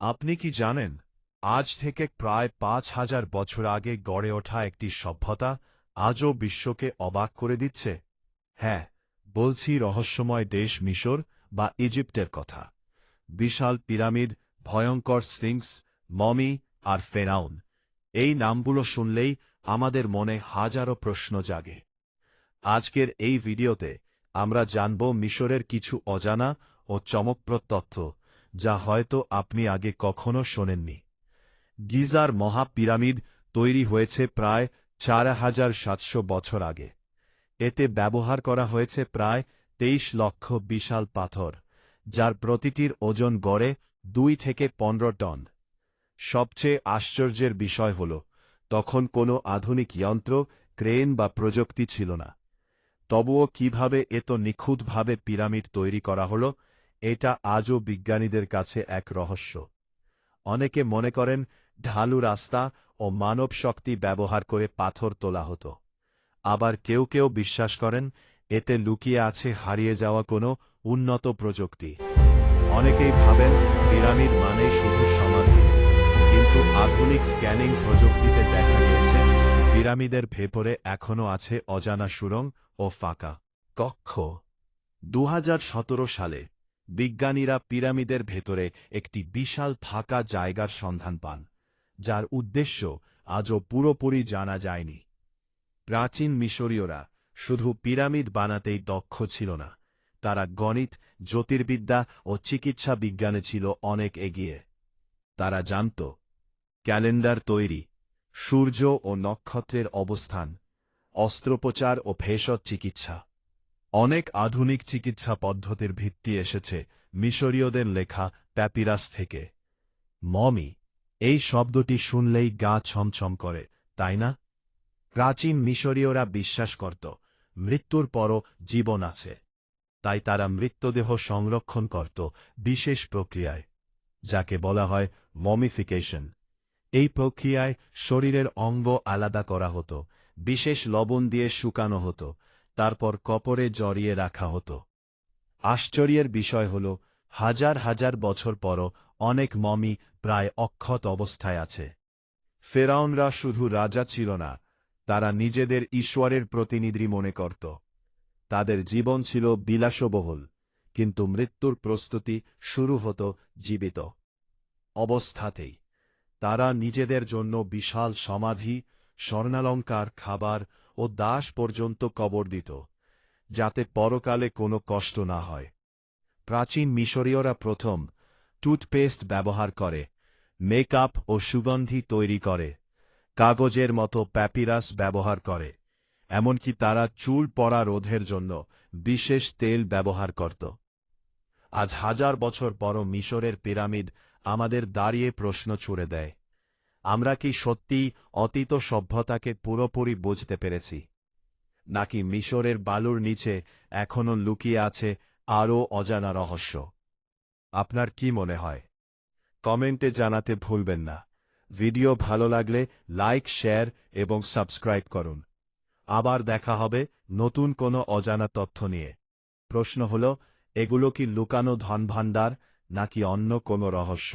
আপনি কি জানেন, আজ থেকে প্রায় ৫,০০০ বছর আগে গড়ে ওঠা একটি সভ্যতা আজও বিশ্বকে অবাক করে দিচ্ছে? হ্যাঁ, বলছি রহস্যময় দেশ মিশর বা ইজিপ্টের কথা। বিশাল পিরামিড, ভয়ঙ্কর স্ফিংক্স, মমি আর ফেরাউন, এই নামগুলো শুনলেই আমাদের মনে হাজারো প্রশ্ন জাগে। আজকের এই ভিডিওতে আমরা জানব মিশরের কিছু অজানা ও চমকপ্রদ তথ্য, যা হয়তো আপনি আগে কখনো শোনেননি। গিজার মহা পিরামিড তৈরি হয়েছে প্রায় ৪,৭০০ বছর আগে। এতে ব্যবহার করা হয়েছে প্রায় ২৩ লক্ষ বিশাল পাথর, যার প্রতিটির ওজন গড়ে ২ থেকে ১৫ টন। সবচেয়ে আশ্চর্যের বিষয় হল, তখন কোনো আধুনিক যন্ত্র, ক্রেন বা প্রযুক্তি ছিল না। তবুও কিভাবে এত নিখুঁতভাবে পিরামিড তৈরি করা হল, এটা আজও বিজ্ঞানীদের কাছে এক রহস্য। অনেকে মনে করেন ঢালু রাস্তা ও মানব শক্তি ব্যবহার করে পাথর তোলা হতো। আবার কেউ কেউ বিশ্বাস করেন এতে লুকিয়ে আছে হারিয়ে যাওয়া কোনো উন্নত প্রযুক্তি। অনেকেই ভাবেন পিরামিড মানে শুধু সমাধি, কিন্তু আধুনিক স্ক্যানিং প্রযুক্তিতে দেখা গিয়েছে পিরামিডের ভেতরে এখনও আছে অজানা সুড়ঙ্গ ও ফাঁকা কক্ষ। ২০১৭ সালে বিজ্ঞানীরা পিরামিডের ভেতরে একটি বিশাল ফাঁকা জায়গার সন্ধান পান, যার উদ্দেশ্য আজও পুরোপুরি জানা যায়নি। প্রাচীন মিশরীয়রা শুধু পিরামিড বানাতেই দক্ষ ছিল না, তারা গণিত, জ্যোতির্বিদ্যা ও চিকিৎসা বিজ্ঞানে ছিল অনেক এগিয়ে। তারা জানত ক্যালেন্ডার তৈরি, সূর্য ও নক্ষত্রের অবস্থান, অস্ত্রোপচার ও ভেষজ চিকিৎসা। অনেক আধুনিক চিকিৎসা পদ্ধতির ভিত্তি এসেছে মিশরীয়দের লেখা প্যাপিরাস থেকে। মমি, এই শব্দটি শুনলেই গা ছমছম করে, তাই না? প্রাচীন মিশরীয়রা বিশ্বাস করত মৃত্যুর পরও জীবন আছে, তাই তারা মৃতদেহ সংরক্ষণ করত বিশেষ প্রক্রিয়ায়, যাকে বলা হয় মমিফিকেশন। এই প্রক্রিয়ায় শরীরের অঙ্গ আলাদা করা হতো, বিশেষ লবণ দিয়ে শুকানো হতো, তারপর কবরে জড়িয়ে রাখা হতো। আশ্চর্যের বিষয় হল, হাজার হাজার বছর পরও অনেক মমি প্রায় অক্ষত অবস্থায় আছে। ফেরাউনরা শুধু রাজা ছিল না, তারা নিজেদের ঈশ্বরের প্রতিনিধি মনে করত। তাদের জীবন ছিল বিলাসবহুল, কিন্তু মৃত্যুর প্রস্তুতি শুরু হতো জীবিত অবস্থাতেই। তারা নিজেদের জন্য বিশাল সমাধি, স্বর্ণালঙ্কার, খাবার ও দাস পর্যন্ত কবর দিত, যাতে পরকালে কোনো কষ্ট না হয়। প্রাচীন মিশরীয়রা প্রথম টুথপেস্ট ব্যবহার করে, মেকআপ ও সুগন্ধি তৈরি করে, কাগজের মতো প্যাপিরাস ব্যবহার করে, এমনকি তারা চুল পড়া রোধের জন্য বিশেষ তেল ব্যবহার করত। আজ হাজার বছর পরও মিশরের পিরামিড আমাদের দাঁড়িয়ে প্রশ্ন ছুড়ে দেয়, আমরা কি সত্যিই অতীত সভ্যতাকে পুরোপুরি বুঝতে পেরেছি, নাকি মিশরের বালুর নিচে এখনও লুকিয়ে আছে আরও অজানা রহস্য? আপনার কি মনে হয়? কমেন্টে জানাতে ভুলবেন না। ভিডিও ভালো লাগলে লাইক, শেয়ার এবং সাবস্ক্রাইব করুন। আবার দেখা হবে নতুন কোনো অজানা তথ্য নিয়ে। প্রশ্ন হল, এগুলো কি লুকানো ধনভাণ্ডার নাকি অন্য কোনো রহস্য?